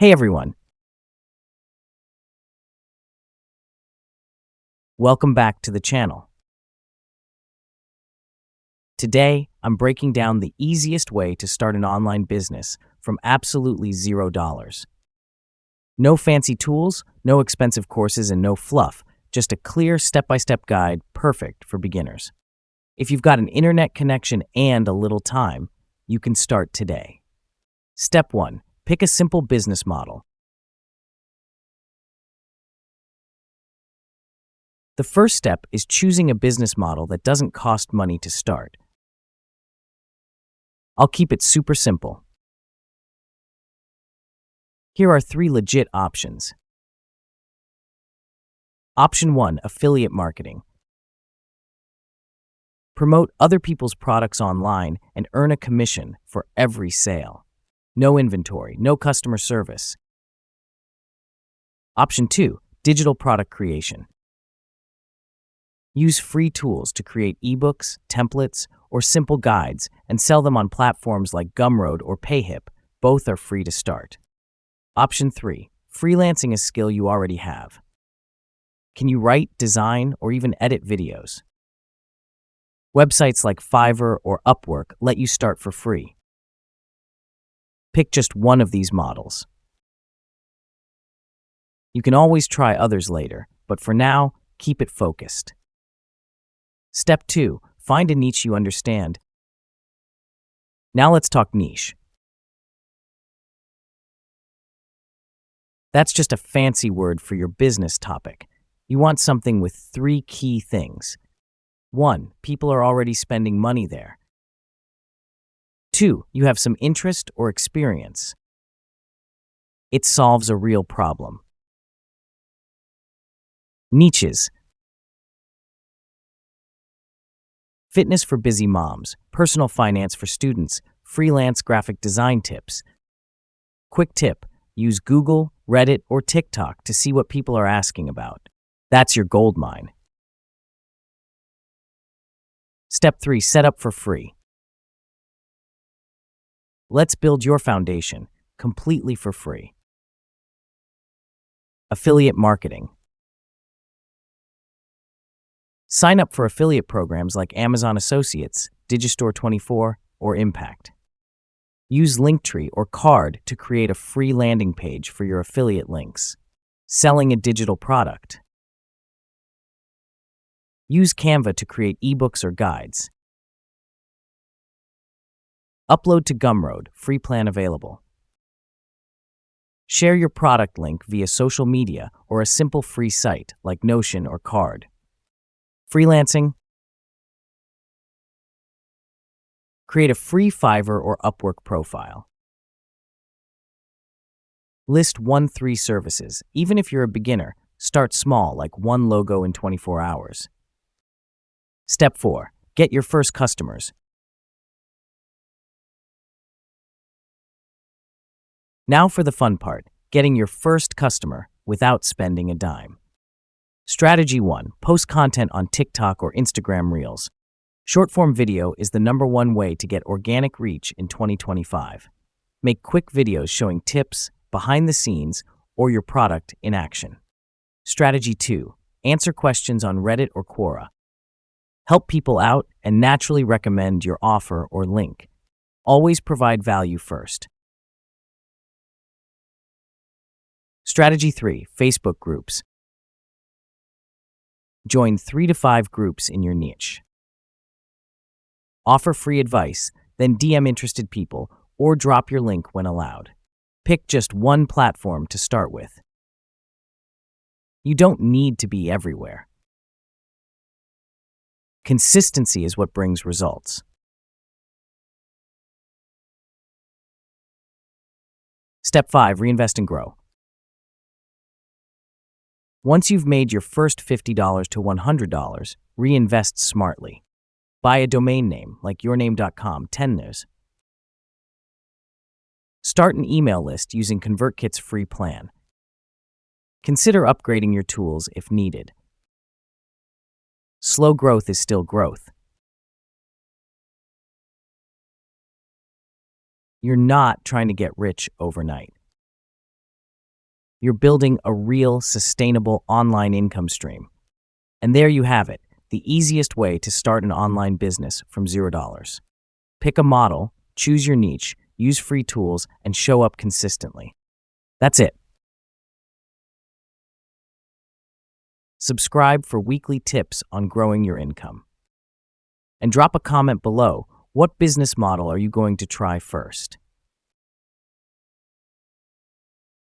Hey everyone, welcome back to the channel. Today, I'm breaking down the easiest way to start an online business from absolutely $0. No fancy tools, no expensive courses, and no fluff, just a clear step-by-step guide perfect for beginners. If you've got an internet connection and a little time, you can start today. Step 1. Pick a simple business model. The first step is choosing a business model that doesn't cost money to start. I'll keep it super simple. Here are 3 legit options. Option 1, affiliate marketing. Promote other people's products online and earn a commission for every sale. No inventory, no customer service. Option 2, digital product creation. Use free tools to create ebooks, templates, or simple guides and sell them on platforms like Gumroad or Payhip. Both are free to start. Option 3. Freelancing a skill you already have. Can you write, design, or even edit videos? Websites like Fiverr or Upwork let you start for free. Pick just one of these models. You can always try others later, but for now, keep it focused. Step 2. Find a niche you understand. Now let's talk niche. That's just a fancy word for your business topic. You want something with 3 key things. 1. People are already spending money there. 2. You have some interest or experience. It solves a real problem. Niches. Fitness for busy moms, personal finance for students, freelance graphic design tips. Quick tip, use Google, Reddit, or TikTok to see what people are asking about. That's your gold mine. Step 3, set up for free. Let's build your foundation completely for free. Affiliate marketing. Sign up for affiliate programs like Amazon Associates, Digistore24, or Impact. Use Linktree or Card to create a free landing page for your affiliate links. Selling a digital product. Use Canva to create ebooks or guides. Upload to Gumroad, free plan available. Share your product link via social media or a simple free site like Notion or Card. Freelancing. Create a free Fiverr or Upwork profile. List 1-3 services. Even if you're a beginner, start small, like 1 logo in 24 hours. Step 4. Get your first customers. Now for the fun part, getting your first customer without spending a dime. Strategy 1. Post content on TikTok or Instagram Reels. Short-form video is the #1 way to get organic reach in 2025. Make quick videos showing tips, behind the scenes, or your product in action. Strategy 2. Answer questions on Reddit or Quora. Help people out and naturally recommend your offer or link. Always provide value first. Strategy 3. Facebook groups. Join 3 to 5 groups in your niche. Offer free advice, then DM interested people, or drop your link when allowed. Pick just one platform to start with. You don't need to be everywhere. Consistency is what brings results. Step 5. Reinvest and grow. Once you've made your first $50 to $100, reinvest smartly. Buy a domain name like yourname.com, 10 news. Start an email list using ConvertKit's free plan. Consider upgrading your tools if needed. Slow growth is still growth. You're not trying to get rich overnight. You're building a real, sustainable online income stream. And there you have it, the easiest way to start an online business from $0. Pick a model, choose your niche, use free tools, and show up consistently. That's it. Subscribe for weekly tips on growing your income. And drop a comment below. What business model are you going to try first?